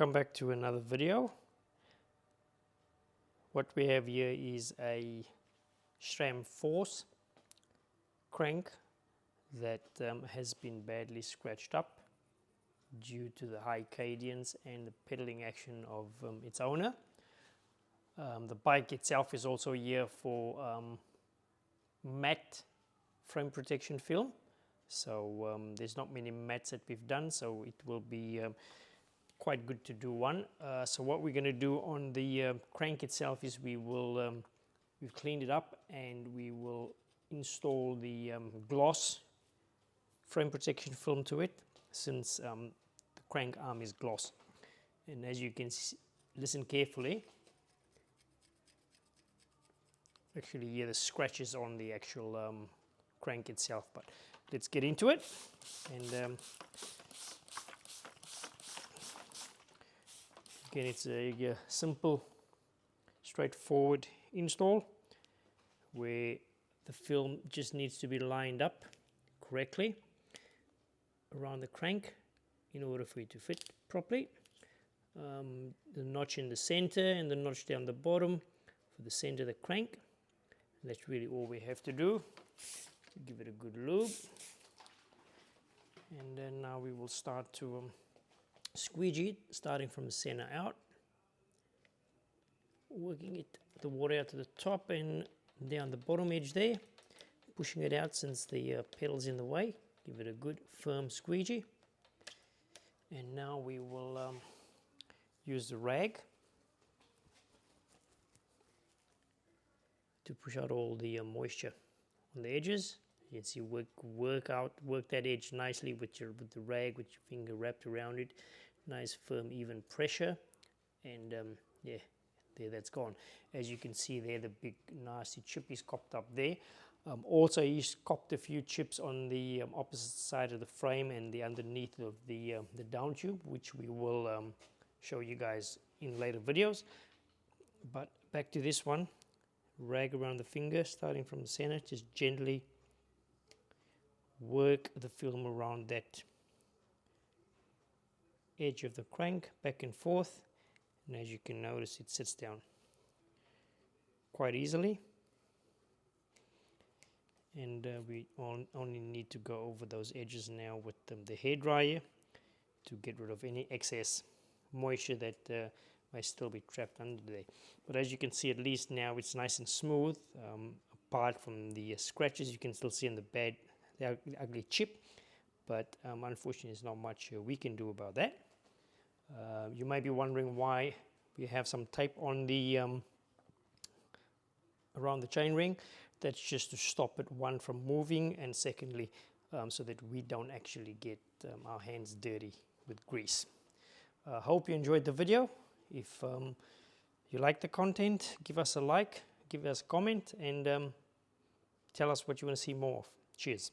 Welcome back to another video. What we have here is a SRAM force crank that has been badly scratched up due to the high cadence and the pedaling action of its owner. The bike itself is also here for matte frame protection film, so there's not many mattes that we've done, so it will be quite good to do one. So what we're going to do on the crank itself is we've cleaned it up and we will install the gloss frame protection film to it, since the crank arm is gloss. And as you can see, listen carefully, actually here the scratches on the actual crank itself, but let's get into it. And again, it's a simple, straightforward install where the film just needs to be lined up correctly around the crank in order for it to fit properly. The notch in the center and the notch down the bottom for the center of the crank. That's really all we have to do. Give it a good lube. And then now we will start to squeegee it, starting from the center out, working it, the water out to the top and down the bottom edge there, pushing it out since the pedal's in the way. Give it a good firm squeegee. And now we will use the rag to push out all the moisture on the edges. You can see work that edge nicely with the rag, with your finger wrapped around it. Nice firm even pressure, and yeah, there, that's gone. As you can see there, the big nasty chip is copped up there. Also he's copped a few chips on the opposite side of the frame and the underneath of the down tube, which we will show you guys in later videos. But back to this one, rag around the finger, starting from the center, just gently work the film around that edge of the crank, back and forth, and as you can notice, it sits down quite easily. And we only need to go over those edges now with the hairdryer to get rid of any excess moisture that may still be trapped under there. But as you can see, at least now it's nice and smooth. Apart from the scratches, you can still see in the ugly chip, but unfortunately there's not much we can do about that. You might be wondering why we have some tape on the around the chain ring. That's just to stop it, one, from moving, and secondly so that we don't actually get our hands dirty with grease. Hope you enjoyed the video. If you like the content, give us a like, give us a comment, and tell us what you want to see more of. Cheers.